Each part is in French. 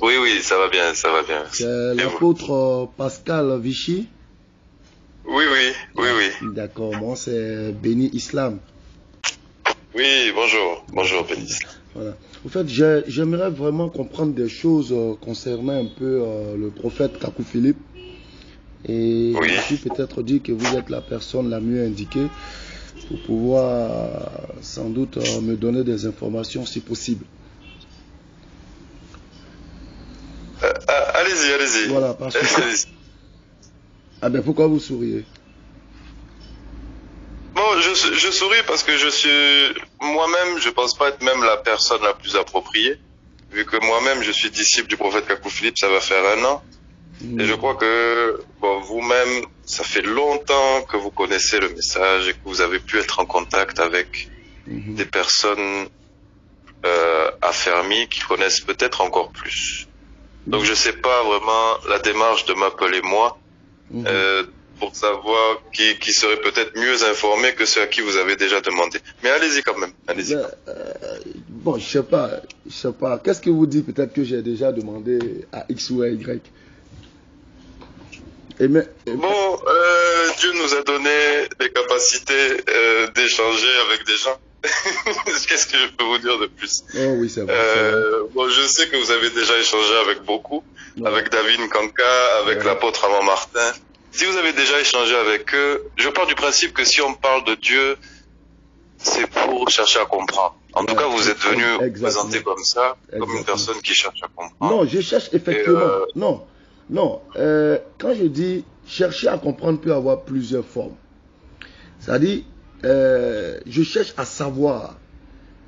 Oui, oui, ça va bien, ça va bien. C'est Et vous? l'apôtre Pascal Vichy. Oui, oui, oui, oui. D'accord, moi c'est Béni Islam. Oui, bonjour. Bonjour, D'accord. Bénis. Voilà. En fait, j'aimerais vraiment comprendre des choses concernant un peu le prophète Kakou Philippe. Et je Oui. me suis peut-être dit que vous êtes la personne la mieux indiquée pour pouvoir sans doute me donner des informations si possible. Allez-y, allez-y. Voilà, parce que... Allez-y. Ah ben pourquoi vous souriez? Bon, je souris parce que je suis moi-même, je pense pas être même la personne la plus appropriée, vu que moi-même je suis disciple du prophète Kakou Philippe, ça va faire 1 an. Et je crois que bon, vous-même, ça fait longtemps que vous connaissez le message et que vous avez pu être en contact avec des personnes affermies qui connaissent peut-être encore plus. Donc je sais pas vraiment la démarche de m'appeler moi pour savoir qui serait peut-être mieux informé que ceux à qui vous avez déjà demandé. Mais allez-y quand même, allez-y. Bon, je sais pas. Qu'est-ce que vous dites? Peut-être que j'ai déjà demandé à X ou à Y. Bon, Dieu nous a donné les capacités d'échanger avec des gens. Qu'est-ce que je peux vous dire de plus? Oh oui, c'est vrai. Bon, je sais que vous avez déjà échangé avec beaucoup, avec David Nkanka, avec l'apôtre Amand Martin. Si vous avez déjà échangé avec eux, je pars du principe que si on parle de Dieu, c'est pour chercher à comprendre. En tout cas, vous êtes venu vous présenter comme ça, comme une personne qui cherche à comprendre. Non, je cherche effectivement. Non. Quand je dis chercher à comprendre peut avoir plusieurs formes. C'est-à-dire, je cherche à savoir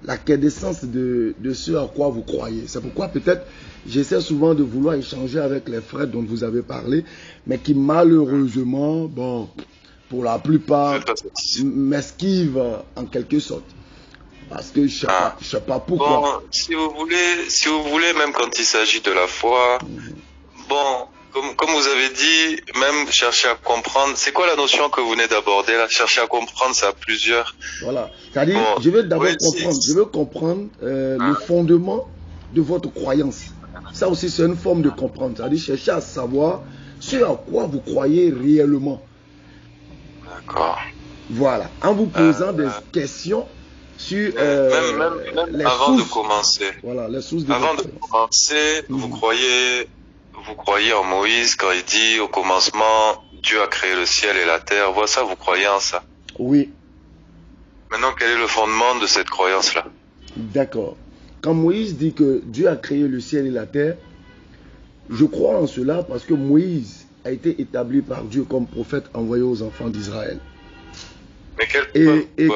la quintessence de ce à quoi vous croyez. C'est pourquoi peut-être j'essaie souvent de vouloir échanger avec les frères dont vous avez parlé, mais qui malheureusement, bon, pour la plupart, m'esquivent en quelque sorte. Parce que je sais pas pourquoi. Bon, si vous voulez, même quand il s'agit de la foi, bon, comme vous avez dit, même chercher à comprendre, c'est quoi la notion que vous venez d'aborder là? Chercher à comprendre, ça a plusieurs. Voilà. C'est-à-dire, je veux d'abord comprendre, je veux comprendre le fondement de votre croyance. Ça aussi, c'est une forme de comprendre. C'est-à-dire, chercher à savoir ce à quoi vous croyez réellement. D'accord. Voilà. En vous posant des questions sur même les avant sources. de commencer. Voilà, les sources de Avant votre de croyance. commencer, vous croyez en Moïse quand il dit au commencement, Dieu a créé le ciel et la terre. Voilà ça, vous croyez en ça? Oui. Maintenant, quel est le fondement de cette croyance-là? D'accord. Quand Moïse dit que Dieu a créé le ciel et la terre, je crois en cela parce que Moïse a été établi par Dieu comme prophète envoyé aux enfants d'Israël. Et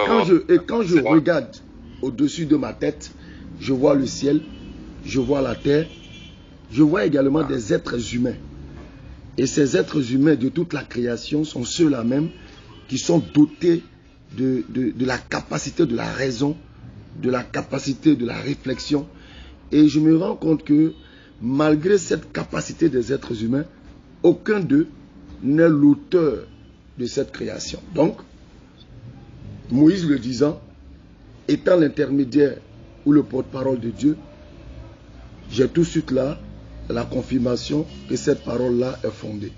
quand je regarde au-dessus de ma tête, je vois le ciel, je vois la terre, je vois également des êtres humains. Et ces êtres humains de toute la création sont ceux-là même qui sont dotés de la capacité de la raison, de la capacité de la réflexion. Et je me rends compte que malgré cette capacité des êtres humains, aucun d'eux n'est l'auteur de cette création. Donc, Moïse le disant, étant l'intermédiaire ou le porte-parole de Dieu, j'ai tout de suite là la confirmation que cette parole-là est fondée.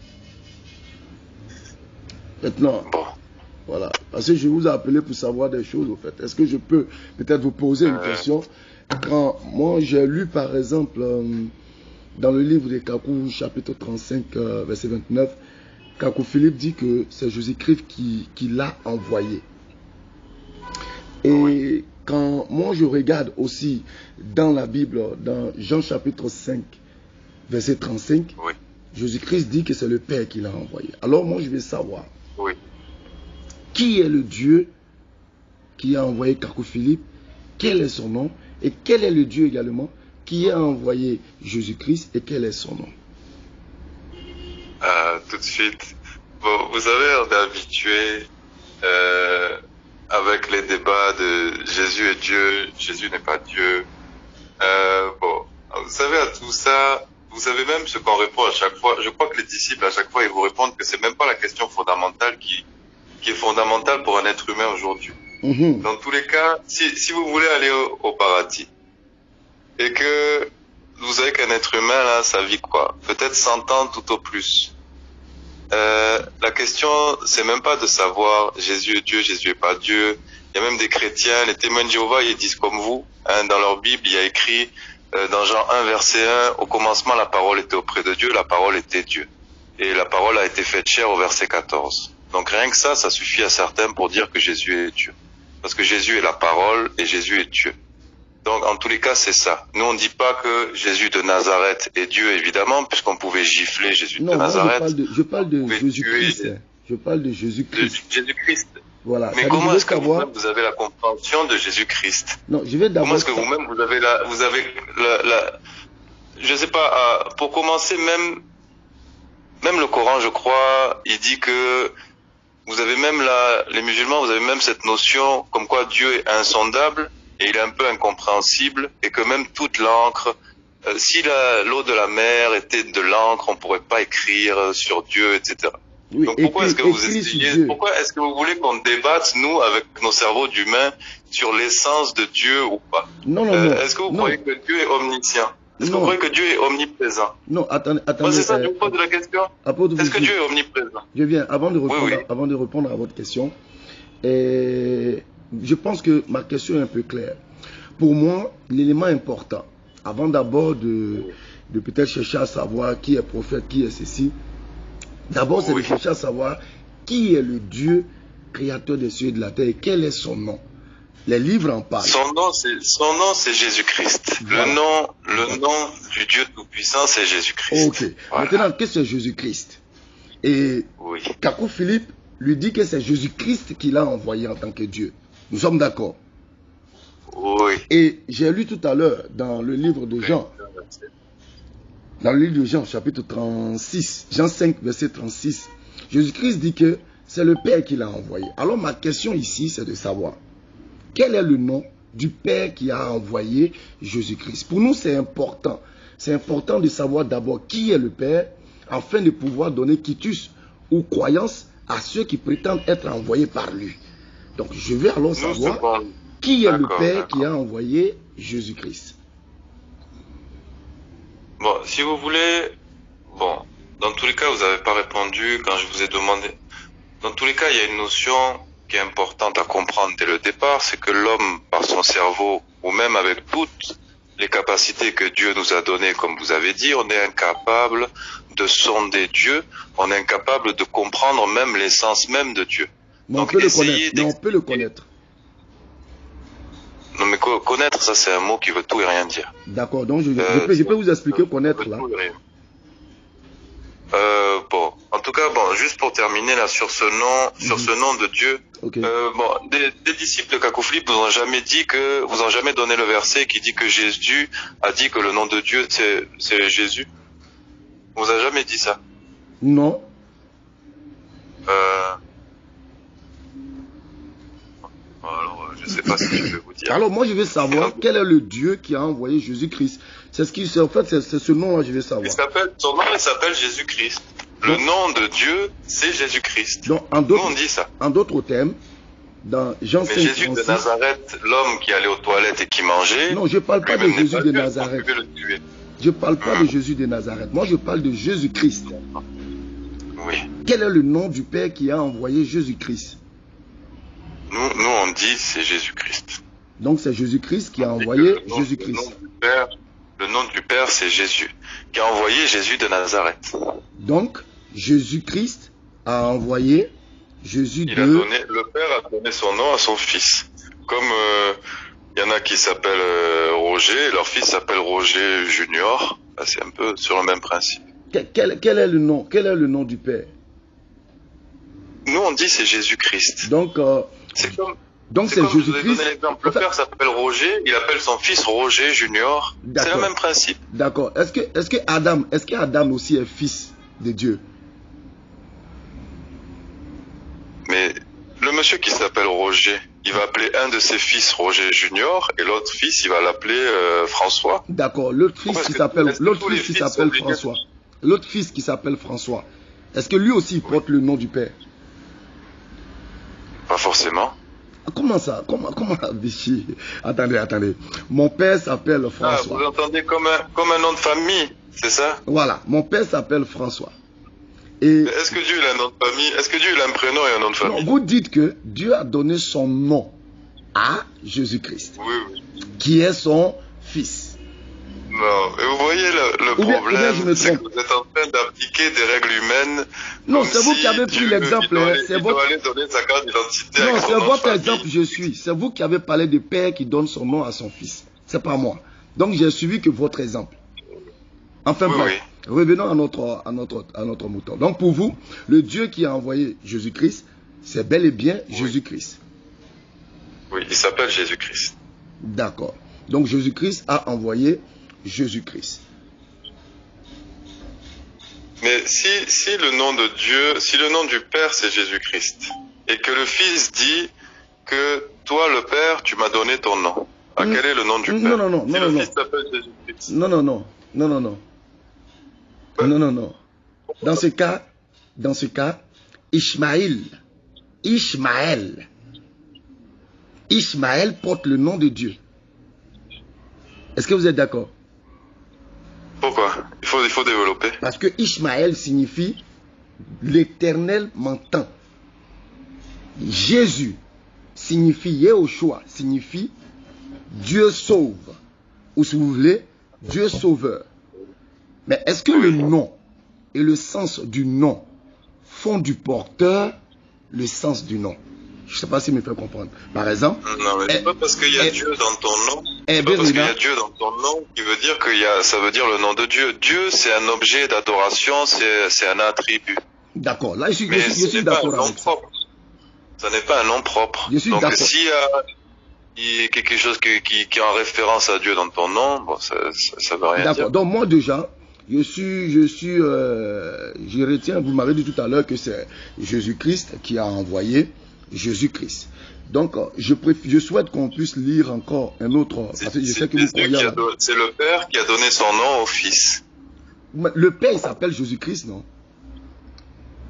Maintenant, voilà, parce que je vous ai appelé pour savoir des choses, au fait. Est-ce que je peux peut-être vous poser une question? Quand moi j'ai lu par exemple dans le livre de Kakou, chapitre 35, verset 29, Kakou Philippe dit que c'est Jésus-Christ qui l'a envoyé. Et quand moi je regarde aussi dans la Bible, dans Jean chapitre 5, verset 35, Jésus-Christ dit que c'est le Père qui l'a envoyé. Alors moi je vais savoir qui est le Dieu qui a envoyé Kakou Philippe, quel est son nom, et quel est le Dieu également qui a envoyé Jésus-Christ et quel est son nom. Tout de suite. Bon, vous savez, on est habitué avec les débats de Jésus est Dieu, Jésus n'est pas Dieu. Bon, vous savez, à tout ça, vous savez même ce qu'on répond à chaque fois. Je crois que les disciples, à chaque fois, ils vous répondent que c'est même pas la question fondamentale qui est fondamentale pour un être humain aujourd'hui. Dans tous les cas, si vous voulez aller au paradis et que vous savez qu'un être humain, là, ça vit quoi? Peut-être 100 ans tout au plus. La question, c'est même pas de savoir Jésus est Dieu, Jésus est pas Dieu. Il y a même des chrétiens, les témoins de Jéhovah, ils disent comme vous. Hein, dans leur Bible, il y a écrit dans Jean 1, verset 1, au commencement, la parole était auprès de Dieu, la parole était Dieu. Et la parole a été faite chair au verset 14. Donc rien que ça suffit à certains pour dire que Jésus est Dieu. Parce que Jésus est la parole et Jésus est Dieu. Donc en tous les cas, c'est ça. Nous, on ne dit pas que Jésus de Nazareth est Dieu, évidemment, puisqu'on pouvait gifler Jésus de Nazareth. Je parle de Jésus-Christ. Je parle de Jésus-Christ. Jésus-Christ. Voilà. Mais comment est-ce que vous-même vous avez la compréhension de Jésus-Christ? Non, je vais d'abord. Comment est-ce que vous-même vous avez je sais pas, pour commencer, même le Coran, je crois, il dit que vous avez même les musulmans, vous avez même cette notion comme quoi Dieu est insondable et il est un peu incompréhensible et que même toute l'encre, si l'eau de la mer était de l'encre, on pourrait pas écrire sur Dieu, etc. Oui, donc pourquoi est-ce que pourquoi est-ce que vous voulez qu'on débatte, nous, avec nos cerveaux d'humains, sur l'essence de Dieu ou pas? Non. Est-ce que vous croyez que Dieu est omniscient? Est-ce que vous croyez que Dieu est omniprésent? Non, attendez. Moi, c'est ça, je vous pose la question. Est-ce que Dieu est omniprésent? Je viens, avant de répondre à votre question, je pense que ma question est un peu claire. Pour moi, l'élément important, avant d'abord de peut-être chercher à savoir qui est prophète, qui est ceci, d'abord c'est de chercher à savoir qui est le Dieu créateur des cieux et de la terre et quel est son nom. Les livres en parlent. Son nom, c'est Jésus-Christ. Voilà. Le nom du Dieu Tout-Puissant, c'est Jésus-Christ. Ok. Voilà. Maintenant, qu'est-ce que c'est Jésus-Christ? Et Kakou Philippe lui dit que c'est Jésus-Christ qui l'a envoyé en tant que Dieu. Nous sommes d'accord? Oui. Et j'ai lu tout à l'heure dans le livre de Jean, chapitre 36, Jean 5, verset 36, Jésus-Christ dit que c'est le Père qui l'a envoyé. Alors ma question ici, c'est de savoir, quel est le nom du Père qui a envoyé Jésus-Christ? Pour nous, c'est important. C'est important de savoir d'abord qui est le Père, afin de pouvoir donner quitus ou croyance à ceux qui prétendent être envoyés par lui. Donc, je vais alors savoir qui est le Père qui a envoyé Jésus-Christ. Bon, si vous voulez, dans tous les cas, vous n'avez pas répondu quand je vous ai demandé. Dans tous les cas, il y a une notion qui est importante à comprendre dès le départ, c'est que l'homme, par son cerveau, ou même avec toutes les capacités que Dieu nous a données, comme vous avez dit, on est incapable de sonder Dieu, on est incapable de comprendre même l'essence même de Dieu. Mais on peut le connaître. Non, mais connaître, ça c'est un mot qui veut tout et rien dire. D'accord, donc je peux vous expliquer connaître là. En tout cas, juste pour terminer là sur ce nom de Dieu. Okay. Des disciples de Kakou Philippe vous ont jamais donné le verset qui dit que Jésus a dit que le nom de Dieu c'est Jésus. On vous a jamais dit ça? Non. Alors, je sais pas si je vais vous dire. Alors moi je veux savoir quel est le Dieu qui a envoyé Jésus-Christ. C'est ce nom-là je veux savoir. Son nom il s'appelle Jésus-Christ. Le nom de Dieu, c'est Jésus-Christ. Donc, nous, on dit ça. En d'autres termes, dans Jean 5, Jésus 36, de Nazareth, l'homme qui allait aux toilettes et qui mangeait... Non, je ne parle pas de Jésus de Nazareth. Je ne parle pas de Jésus de Nazareth. Moi, je parle de Jésus-Christ. Oui. Quel est le nom du Père qui a envoyé Jésus-Christ? Nous, on dit c'est Jésus-Christ. Donc, c'est Jésus-Christ qui a envoyé Jésus-Christ. Le nom du Père, c'est Jésus, qui a envoyé Jésus de Nazareth. Donc, Jésus-Christ a envoyé Jésus le Père a donné son nom à son fils. Comme il y en a qui s'appellent Roger, leur fils s'appelle Roger Junior. C'est un peu sur le même principe. Quel est le nom? Quel est le nom du Père? Nous, on dit c'est Jésus-Christ. Donc, c'est Jésus-Christ. Le père s'appelle Roger, il appelle son fils Roger Junior. C'est le même principe. D'accord. Est-ce que Adam aussi est fils de Dieu? Mais le monsieur qui s'appelle Roger, il va appeler un de ses fils Roger Junior et l'autre fils, il va l'appeler François. D'accord. L'autre fils qui s'appelle François. L'autre fils qui s'appelle François. Est-ce que lui aussi porte le nom du Père? Pas forcément. Comment ça? Comment Vichy? Attendez. Mon père s'appelle François. Vous entendez comme un nom de famille, c'est ça? Voilà, mon père s'appelle François. Et est-ce que Dieu a un nom de famille? Est-ce que Dieu a un prénom et un nom de famille? Non, vous dites que Dieu a donné son nom à Jésus-Christ, oui. qui est son fils. Non, et vous voyez le problème, c'est que vous êtes en train d'appliquer des règles humaines. Non, c'est vous qui avez pris l'exemple. C'est votre... aller donner sa carte d'identité. Non, c'est votre exemple, je suis. C'est vous qui avez parlé de père qui donne son nom à son fils. C'est pas moi. Donc j'ai suivi que votre exemple. Enfin, bref. Revenons à notre mouton. Donc pour vous, le Dieu qui a envoyé Jésus-Christ, c'est bel et bien Jésus-Christ. Oui, il s'appelle Jésus-Christ. D'accord. Donc Jésus-Christ a envoyé Jésus-Christ. Mais si le nom de Dieu, si le nom du Père c'est Jésus-Christ, et que le Fils dit que toi le Père, tu m'as donné ton nom, quel est le nom du Père? Non. Si le Fils s'appelle Jésus-Christ. Non. Dans ce cas, Ishmaël porte le nom de Dieu. Est-ce que vous êtes d'accord? Pourquoi? Il faut développer. Parce que Ishmaël signifie l'Éternel m'entend. Jésus signifie, Yehoshua signifie Dieu sauve. Ou si vous voulez, Dieu sauveur. Mais est-ce que le nom et le sens du nom font du porteur le sens du nom? Je ne sais pas si me fait comprendre. Par exemple... Non, mais c'est pas parce qu'il y a Dieu dans ton nom. C'est pas parce qu'il y a Dieu dans ton nom qui veut dire que ça veut dire le nom de Dieu. Dieu, c'est un objet d'adoration, c'est un attribut. D'accord. Là, je suis d'accord avec ça. Ça n'est pas un nom propre. Je suis d'accord. Donc, s'il y a quelque chose qui est en référence à Dieu dans ton nom, bon, ça veut rien dire. D'accord. Donc, moi, déjà... Je retiens, vous m'avez dit tout à l'heure que c'est Jésus-Christ qui a envoyé Jésus-Christ. Donc, je souhaite qu'on puisse lire encore un autre. Parce que je sais que vous croyez. C'est le Père qui a donné son nom au Fils. Le Père, il s'appelle Jésus-Christ, non?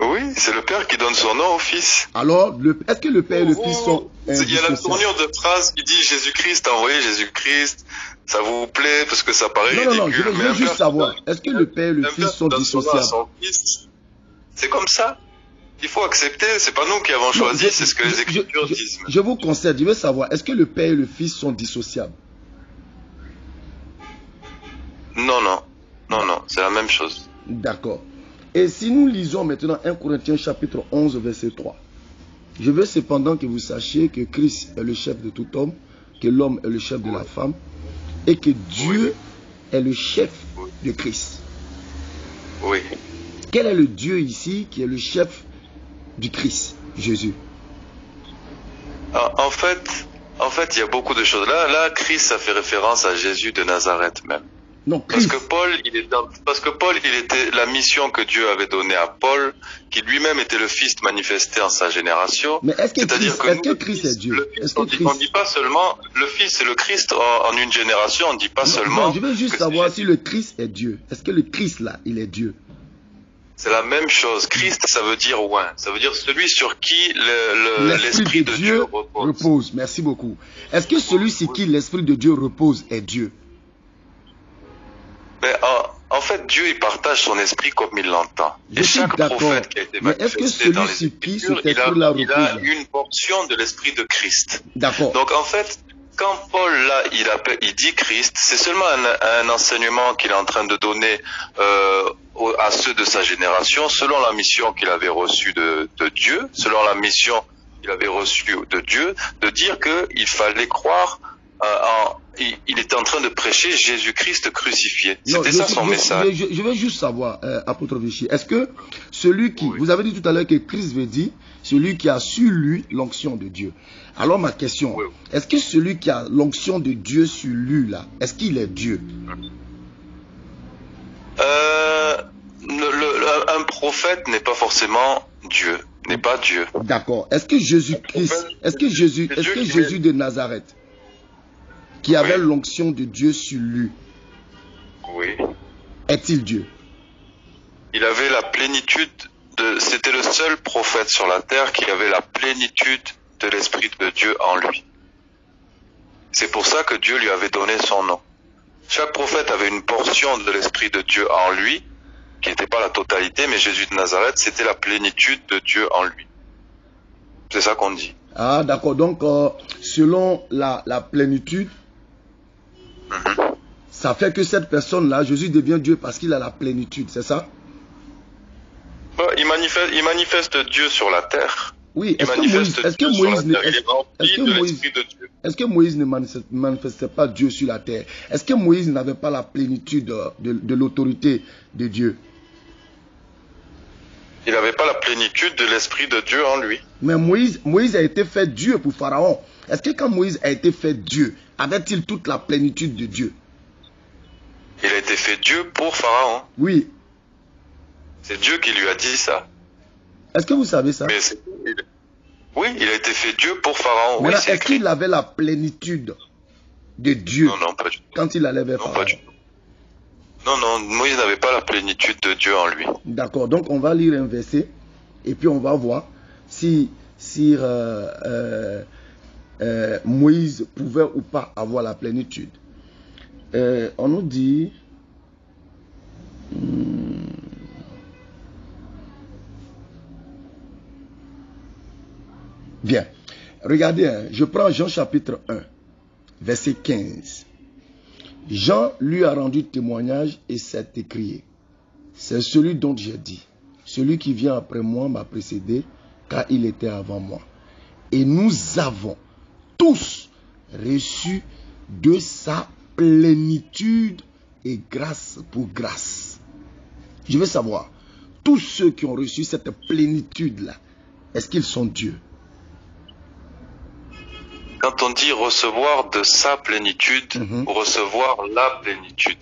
Oui, c'est le Père qui donne son nom au Fils. Alors, est-ce que le Père et le Fils sont il y a la tournure de phrase qui dit Jésus-Christ a envoyé Jésus-Christ. Ça vous plaît parce que ça paraît ridicule. Non, je veux juste savoir. Est-ce que le Père et le Fils sont dissociables? C'est comme ça. Il faut accepter. C'est pas nous qui avons choisi. C'est ce que les Écritures disent. Je vous concède. Je veux savoir. Est-ce que le Père et le Fils sont dissociables? Non. C'est la même chose. D'accord. Et si nous lisons maintenant 1 Corinthiens chapitre 11 verset 3. Je veux cependant que vous sachiez que Christ est le chef de tout homme, que l'homme est le chef de la femme, et que Dieu est le chef de Christ. Oui. Quel est le Dieu ici qui est le chef du Christ, Jésus? En fait, il y a beaucoup de choses. Là, Christ, ça fait référence à Jésus de Nazareth même. Non, parce que Paul, il était la mission que Dieu avait donnée à Paul, qui lui-même était le Fils manifesté en sa génération. Mais est-ce que Christ est Dieu? On ne dit pas seulement le Fils et le Christ en une génération, on ne dit pas seulement... Non, je veux juste savoir si le Christ est Dieu. Est-ce que le Christ là, il est Dieu? C'est la même chose. Christ, ça veut dire oint. Ça veut dire celui sur qui l'Esprit de Dieu repose. Merci beaucoup. Est-ce que celui sur qui l'Esprit de Dieu repose est Dieu? Mais en fait, Dieu, il partage son esprit comme il l'entend. Et chaque prophète qui a été manifesté dans les Écritures, il a une portion de l'esprit de Christ. D'accord. Donc en fait, quand Paul, là, il dit Christ, c'est seulement un enseignement qu'il est en train de donner à ceux de sa génération, selon la mission qu'il avait reçue de Dieu, selon la mission qu'il avait reçue de Dieu, de dire qu'il fallait croire il était en train de prêcher Jésus-Christ crucifié. C'était ça son message. Je veux juste savoir, apôtre Vichy, est-ce que celui qui, vous avez dit tout à l'heure que Christ veut dire, celui qui a sur lui l'onction de Dieu. Alors ma question, est-ce que celui qui a l'onction de Dieu sur lui là, est-ce qu'il est Dieu? Un prophète n'est pas forcément Dieu, n'est pas Dieu. D'accord. Est-ce que Jésus-Christ, est-ce que Jésus de Nazareth, qui avait l'onction de Dieu sur lui, est-il Dieu? Il avait la plénitude c'était le seul prophète sur la terre qui avait la plénitude de l'Esprit de Dieu en lui. C'est pour ça que Dieu lui avait donné son nom. Chaque prophète avait une portion de l'Esprit de Dieu en lui, qui n'était pas la totalité, mais Jésus de Nazareth, c'était la plénitude de Dieu en lui. C'est ça qu'on dit. Ah, d'accord. Donc, selon la plénitude, ça fait que cette personne-là, Jésus devient Dieu parce qu'il a la plénitude, c'est ça? Il manifeste Dieu sur la terre. Oui, est-ce que Moïse ne manifestait pas Dieu sur la terre? Est-ce que Moïse n'avait pas la plénitude de l'autorité de Dieu? Il n'avait pas la plénitude de l'Esprit de Dieu en lui. Mais Moïse a été fait Dieu pour Pharaon. Est-ce que quand Moïse a été fait Dieu, avait-il toute la plénitude de Dieu? Il a été fait Dieu pour Pharaon. Oui. C'est Dieu qui lui a dit ça. Est-ce que vous savez ça? Oui, il a été fait Dieu pour Pharaon. Oui, est-ce qu'il avait la plénitude de Dieu? Non, pas du tout. Quand il allait vers Pharaon? Pas du tout. Non, Moïse n'avait pas la plénitude de Dieu en lui. D'accord, donc on va lire un verset et puis on va voir si Moïse pouvait ou pas avoir la plénitude. On nous dit... Bien, regardez, je prends Jean chapitre 1, verset 15. Jean lui a rendu témoignage et s'est écrié. C'est celui dont j'ai dit, celui qui vient après moi m'a précédé, car il était avant moi. Et nous avons tous reçu de sa plénitude et grâce pour grâce. Je veux savoir, tous ceux qui ont reçu cette plénitude-là, est-ce qu'ils sont Dieu? Quand on dit recevoir de sa plénitude, ou recevoir la plénitude,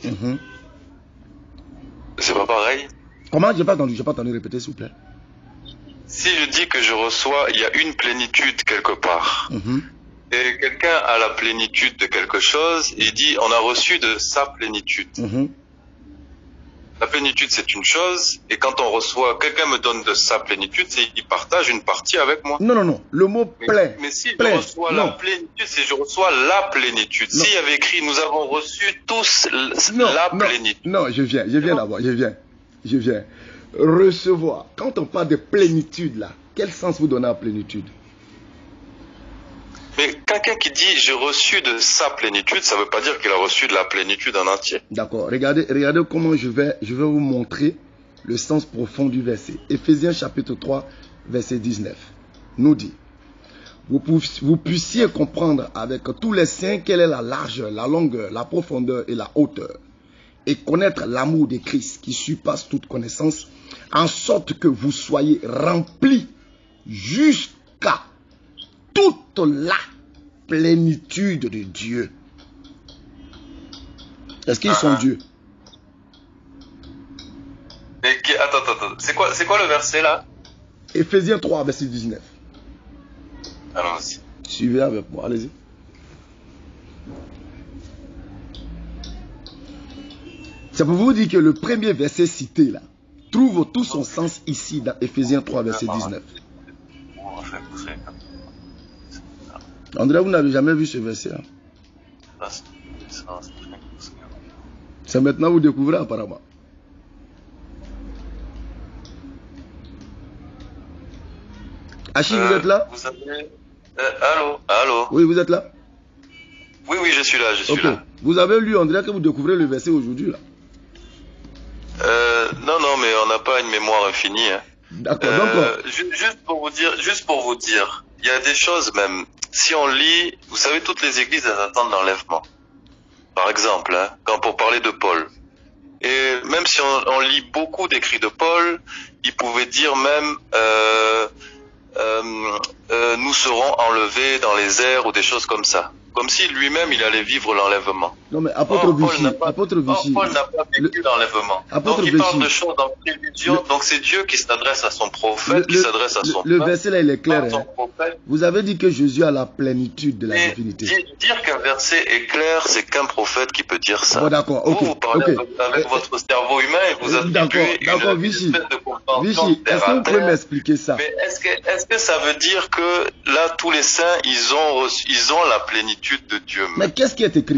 c'est pas pareil? Comment? J'ai pas entendu répéter, s'il vous plaît. Si je dis que je reçois, il y a une plénitude quelque part. Et quelqu'un a la plénitude de quelque chose, et dit on a reçu de sa plénitude. La plénitude, c'est une chose, et quand on reçoit, quelqu'un me donne de sa plénitude, c'est il partage une partie avec moi. Non, le mot plein. Mais si je reçois la plénitude, c'est je reçois la plénitude. S'il y avait écrit, nous avons reçu tous la plénitude. Non, je viens d'abord, je viens. Recevoir. Quand on parle de plénitude, là, quel sens vous donnez à plénitude? Mais quelqu'un qui dit j'ai reçu de sa plénitude, ça ne veut pas dire qu'il a reçu de la plénitude en entier. D'accord. Regardez comment je vais vous montrer le sens profond du verset. Éphésiens chapitre 3, verset 19. Nous dit, vous puissiez comprendre avec tous les saints quelle est la largeur, la longueur, la profondeur et la hauteur. Et connaître l'amour de Christ qui surpasse toute connaissance, en sorte que vous soyez remplis jusqu'à toute la plénitude de Dieu. Est-ce qu'ils sont Dieu? Attends. C'est quoi le verset là? Éphésiens 3, verset 19. Allons-y. Suivez avec moi, allez-y. C'est pour vous dire que le premier verset cité là trouve tout son sens ici dans Éphésiens 3, verset 19. André, vous n'avez jamais vu ce verset. C'est maintenant que vous découvrez apparemment. Achille, vous êtes là? Vous avez... Allô? Oui, vous êtes là? Oui, je suis là, Vous avez lu, André, que vous découvrez le verset aujourd'hui là? Non, mais on n'a pas une mémoire infinie. Hein. D'accord, d'accord. Juste pour vous dire, il y a des choses même, si on lit, vous savez, toutes les églises, elles attendent l'enlèvement. Par exemple, hein, pour parler de Paul. Et même si on lit beaucoup d'écrits de Paul, il pouvait dire même, nous serons enlevés dans les airs ou des choses comme ça. Comme si lui-même, il allait vivre l'enlèvement. Non, mais apôtre Vichy, Paul n'a pas vécu l'enlèvement. Donc, il parle de choses en prévision. Donc, c'est Dieu qui s'adresse à son prophète, qui s'adresse à son peuple. Le verset là, il est clair. Vous avez dit que Jésus a la plénitude de la divinité. Dire qu'un verset est clair, c'est qu'un prophète qui peut dire ça. Bon, d'accord, ok. Vous parlez avec votre cerveau humain et vous attribuez une espèce de Vichy, est-ce que vous pouvez m'expliquer ça? Mais est-ce que ça veut dire que là, tous les saints, ils ont la plénitude de Dieu? Mais qu'est-ce qui est écrit?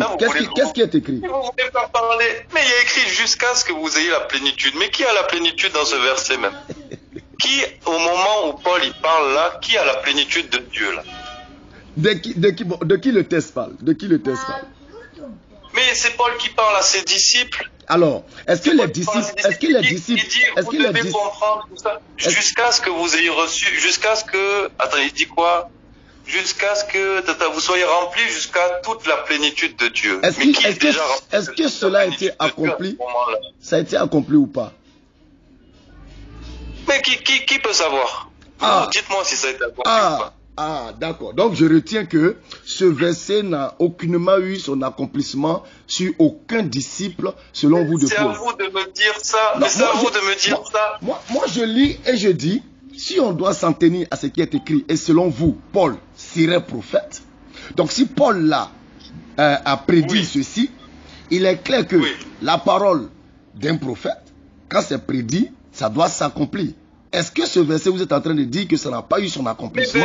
Qu'est-ce qui est écrit? Vous voulez pas parler? Mais il y a écrit jusqu'à ce que vous ayez la plénitude. Mais qui a la plénitude dans ce verset même? Qui, au moment où Paul y parle là, qui a la plénitude de Dieu là? De qui le texte parle? De qui le texte parle? Mais c'est Paul qui parle à ses disciples. Alors, est-ce que les disciples, vous devez comprendre tout ça jusqu'à ce que vous ayez reçu, jusqu'à ce que, attends, il dit quoi? Jusqu'à ce que vous soyez remplis jusqu'à toute la plénitude de Dieu. Est-ce que cela a été accompli? Ça a été accompli ou pas? Mais qui peut savoir? Dites-moi si ça a été accompli ou pas. Ah, d'accord. Donc, je retiens que ce verset n'a aucunement eu son accomplissement sur aucun disciple, selon vous de Paul. C'est à vous de me dire ça. C'est à vous de me dire ça. Moi, je lis et je dis, si on doit s'en tenir à ce qui est écrit, et selon vous, Paul serait prophète. Donc, si Paul là a prédit ceci, il est clair que la parole d'un prophète, quand c'est prédit, ça doit s'accomplir. Est-ce que ce verset, vous êtes en train de dire que ça n'a pas eu son accomplissement?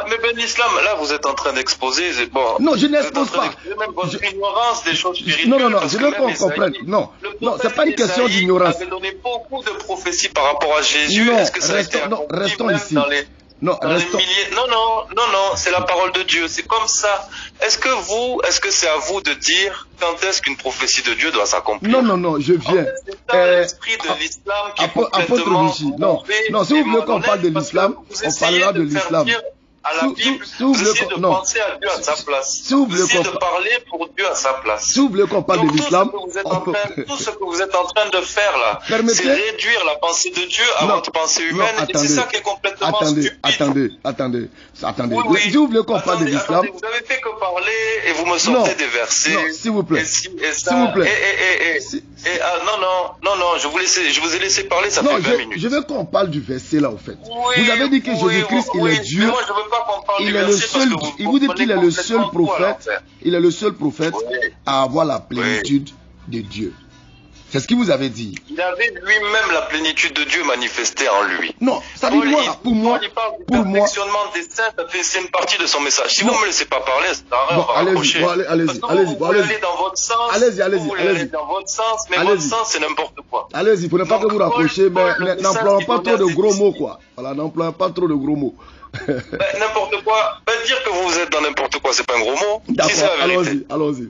Mais Ben Islam, là, vous êtes en train d'exposer. Bon, non, je n'expose pas. Même votre ignorance des choses spirituelles. Non, je veux qu'on comprenne. Non, c'est pas une question d'ignorance. Vous avez donné beaucoup de prophéties par rapport à Jésus. Est-ce que ça a été accompli restons ici. Non, c'est la parole de Dieu, c'est comme ça. Est-ce que c'est à vous de dire quand est-ce qu'une prophétie de Dieu doit s'accomplir? Non, je viens. C'est dans l'esprit de l'islam qui est complètement... Non, si vous voulez qu'on parle de l'islam, on parlera de l'islam. À la Bible, vous essayez de penser à Dieu à sa place. Vous essayez de parler pour Dieu à sa place. Si vous voulez qu'on parle de l'islam, tout ce que vous êtes en train de faire là, c'est réduire la pensée de Dieu à votre pensée humaine. Et c'est ça qui est complètement stupide. Attendez. Si vous voulez qu'on parle de l'islam, vous avez fait que parler et vous me sortez des versets. Non, s'il vous plaît. S'il vous plaît. Non, je vous ai laissé parler, ça fait 20 minutes. Je veux qu'on parle du verset là, au fait. Vous avez dit que Jésus-Christ, il est Dieu. Moi, je veux pas qu'on parle il est le seul. Vous dites qu'il est le seul prophète. Il est le seul prophète à avoir la plénitude de Dieu. C'est ce qu'il vous avait dit. Il avait lui-même la plénitude de Dieu manifestée en lui. Non, ça dit pour moi, perfectionnement des saints, c'est une partie de son message. Si vous ne me laissez pas parler, c'est un bon, allez-y. Vous voulez aller dans votre sens. Allez-y. Vous voulez aller dans votre sens, mais votre sens, c'est n'importe quoi. Allez-y, pour ne pas que vous rapprochiez, mais n'employons pas trop de gros mots, quoi. Voilà, n'employons pas trop de gros mots. N'importe quoi. Dire que vous êtes dans n'importe quoi, c'est pas un gros mot. D'accord, allons-y.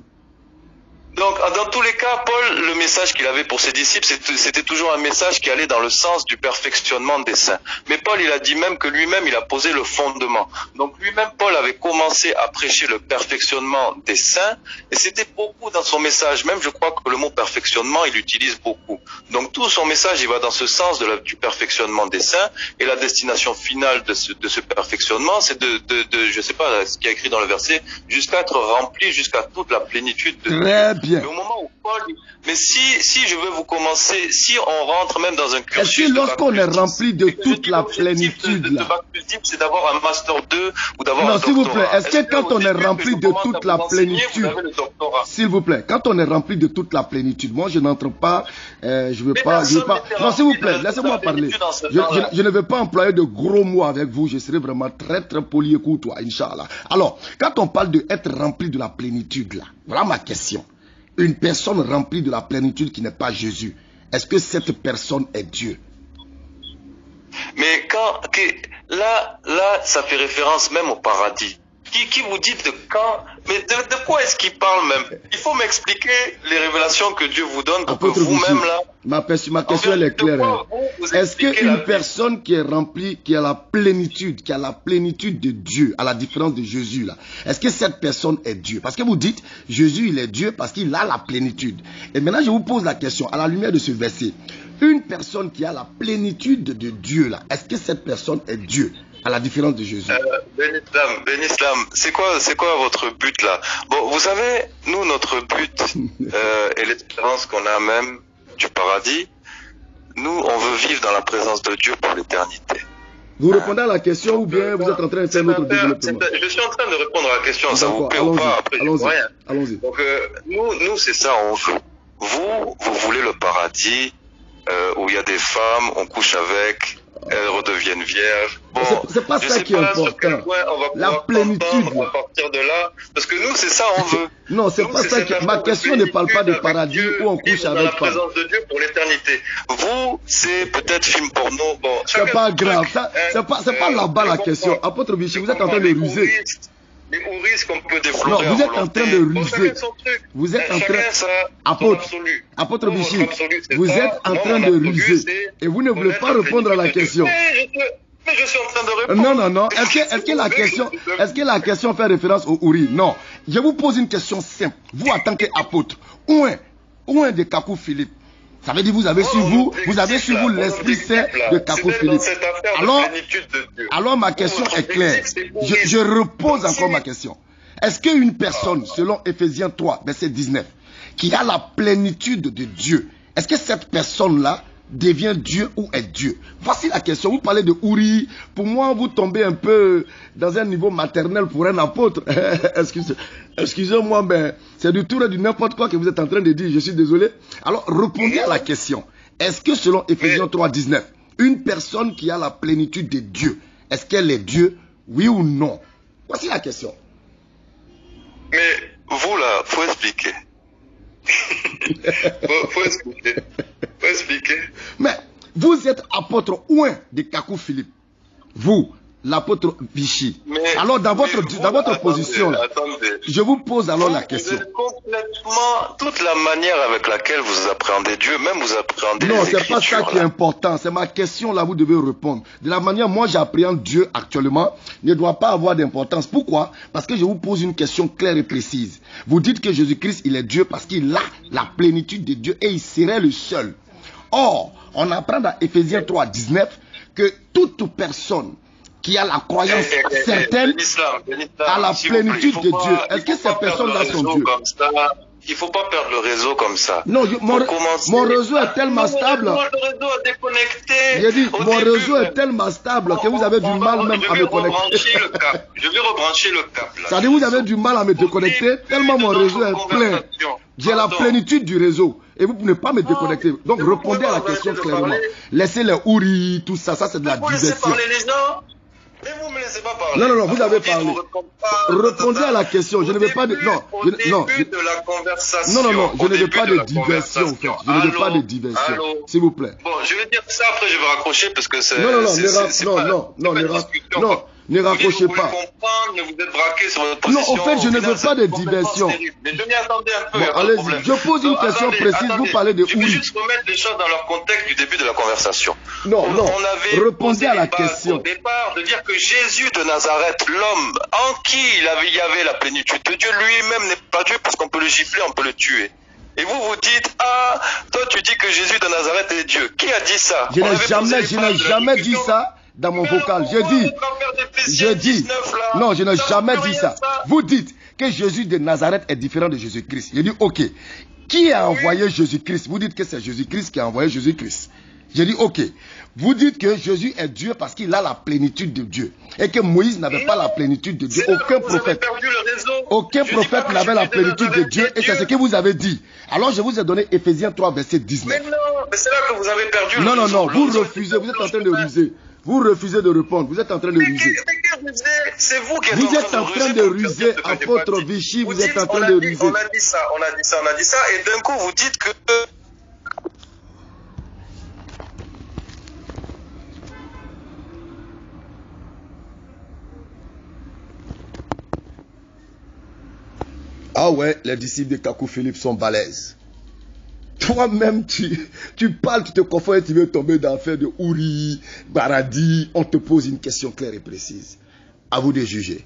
Donc, dans tous les cas, Paul, le message qu'il avait pour ses disciples, c'était toujours un message qui allait dans le sens du perfectionnement des saints. Mais Paul, il a dit même que lui-même, il a posé le fondement. Donc, lui-même, Paul avait commencé à prêcher le perfectionnement des saints, et c'était beaucoup dans son message. Même, je crois que le mot perfectionnement, il l'utilise beaucoup. Donc, tout son message, il va dans ce sens du perfectionnement des saints, et la destination finale de ce perfectionnement, c'est je sais pas ce qu'il y a écrit dans le verset, jusqu'à être rempli, jusqu'à toute la plénitude de Dieu. Bien. Mais au moment où Paul, mais si je veux vous commencer, si on rentre même dans un cursus, est-ce que lorsqu'on est rempli de toute la plénitude de bac plus 10, c'est d'avoir un master 2 ou d'avoir un doctorat. Non, s'il vous plaît, est-ce que quand on est rempli de toute la plénitude, s'il vous plaît, quand on est rempli de toute la plénitude, moi je n'entre pas, je veux pas, non, s'il vous plaît, laissez-moi parler. Je ne veux pas employer de gros mots avec vous, je serai vraiment très poli et courtois, Inch'Allah. Alors, quand on parle de être rempli de la plénitude là, voilà ma question. Une personne remplie de la plénitude qui n'est pas Jésus, est-ce que cette personne est Dieu? Mais là, ça fait référence même au paradis. Qui vous dit de quand? Mais de quoi est-ce qu'il parle même? Il faut m'expliquer les révélations que Dieu vous donne pour que vous-même là... Ma question elle est claire. Est-ce qu'une personne qui est remplie, qui a la plénitude de Dieu, à la différence de Jésus là, est-ce que cette personne est Dieu? Parce que vous dites, Jésus il est Dieu parce qu'il a la plénitude. Et maintenant je vous pose la question, à la lumière de ce verset, une personne qui a la plénitude de Dieu là, est-ce que cette personne est Dieu? À la différence de Jésus. Ben Islam, c'est quoi votre but là? Bon, vous savez, nous, notre but et l'espérance qu'on a même du paradis, nous, on veut vivre dans la présence de Dieu pour l'éternité. Vous répondez à la question ou bien vous êtes en train de faire notre développement? Je suis en train de répondre à la question, ça vous plaît ou pas? Après, allons-y. Donc, nous, c'est ça, on veut. Vous voulez le paradis où il y a des femmes, on couche avec, elles redeviennent vierges. Bon, c'est pas ça qui est important. La plénitude. À partir de là, parce que nous, c'est ça on veut. Non, c'est pas ça que ma question ne parle pas de paradis où on couche avec la présence de Dieu pour l'éternité. Vous, c'est peut-être film porno. Bon, c'est pas grave. C'est pas là-bas la question. Apôtre Vichy, vous êtes en train de ruser. Les risques qu'on peut développer. Non, vous êtes en train de ruser. Vous êtes en train. Apôtre Vichy, vous êtes en train de ruser. Et vous ne voulez pas répondre à la question. Mais je suis en train de répondre. Non. Est-ce que la question fait référence au Uri? Non. Je vous pose une question simple. Vous, en tant qu'apôtre, où est de Kakou Philippe? Ça veut dire vous avez sur vous l'Esprit Saint de Kakou Philippe. Alors ma question est claire. Je repose encore ma question. Est-ce qu'une personne, selon Ephésiens 3, verset 19, qui a la plénitude de Dieu, est-ce que cette personne-là devient Dieu ou est Dieu? Voici la question. Vous parlez de Uri. Pour moi, vous tombez un peu dans un niveau maternel pour un apôtre. Excusez-moi, mais c'est du tout et du n'importe quoi que vous êtes en train de dire. Je suis désolé. Alors, répondez à la question. Est-ce que selon Ephésiens 3, 19, une personne qui a la plénitude de Dieu, est-ce qu'elle est Dieu, oui ou non? Voici la question. Mais vous là, faut expliquer. faut expliquer. Mais vous êtes apôtre ouin de Kakou Philippe. Vous, l'apôtre Vichy. Alors dans votre position, là, je vous pose alors la question. Vous êtes complètement toute la manière avec laquelle vous appréhendez Dieu, même vous appréhendez les Écritures. Non, c'est pas ça qui est important. C'est ma question là, vous devez répondre. De la manière moi j'appréhende Dieu actuellement, ne doit pas avoir d'importance. Pourquoi? Parce que je vous pose une question claire et précise. Vous dites que Jésus-Christ, il est Dieu parce qu'il a la plénitude de Dieu et il serait le seul. Or, on apprend dans Ephésiens 3, 19 que toute personne qui a la croyance certaine à la plénitude de Dieu. Est-ce que ces personnes-là sont Dieu? Il ne faut pas perdre le réseau comme ça. Non, mon réseau est tellement stable. J'ai dit, mon réseau est tellement stable que vous avez du mal même à me connecter. Je vais rebrancher le câble. Ça dit, vous avez du mal à me déconnecter tellement mon réseau est plein. J'ai la plénitude du réseau. Et vous ne pouvez pas me déconnecter. Donc répondez à la question clairement. Laissez les houris, tout ça, ça c'est de la diversion. Mais vous ne me laissez pas parler. Non, vous avez parlé. Répondez à la question. Je ne veux pas de... Non, au début de la conversation. Non, je ne veux pas de diversion, en fait. Je ne veux pas de diversion. S'il vous plaît. Bon, je vais dire ça, après je vais raccrocher parce que c'est... Non, ne raccrochez pas. Ne vous êtes braqué sur votre position. Non, en fait, je ne veux pas de diversion. Mais je m'y attendais un peu. Bon, allez-y. Je pose une question précise. Vous parlez de Je vais juste remettre les choses dans leur contexte du début de la conversation. Non. Répondez à la question. Au départ, de dire que Jésus de Nazareth, l'homme en qui il y avait la plénitude de Dieu, lui-même n'est pas Dieu parce qu'on peut le gifler, on peut le tuer. Et vous vous dites, ah, toi tu dis que Jésus de Nazareth est Dieu. Qui a dit ça? Je n'ai jamais dit ça dans mon vocal. Je dis, non, je n'ai jamais dit ça. Vous dites que Jésus de Nazareth est différent de Jésus-Christ. Je dis, ok, qui a envoyé Jésus-Christ? Vous dites que c'est Jésus-Christ qui a envoyé Jésus-Christ. J'ai dit, ok, vous dites que Jésus est Dieu parce qu'il a la plénitude de Dieu. Et que Moïse n'avait pas la plénitude de Dieu. Aucun prophète n'avait la plénitude de Dieu. Et c'est ce que vous avez dit. Alors je vous ai donné Ephésiens 3, verset 19. Mais non, mais c'est là que vous avez perdu le réseau. Non, vous refusez, vous êtes en train de ruser. Vous refusez de répondre, vous êtes en train de ruser. C'est vous qui êtes en train de ruser. Apôtre Vichy, vous êtes en train de ruser. On a dit ça, et d'un coup vous dites que... Ah ouais, les disciples de Kakou Philippe sont balèzes. Toi-même, tu parles, tu te confonds et tu veux tomber dans l'affaire de Uri, Baradi. On te pose une question claire et précise. À vous de juger.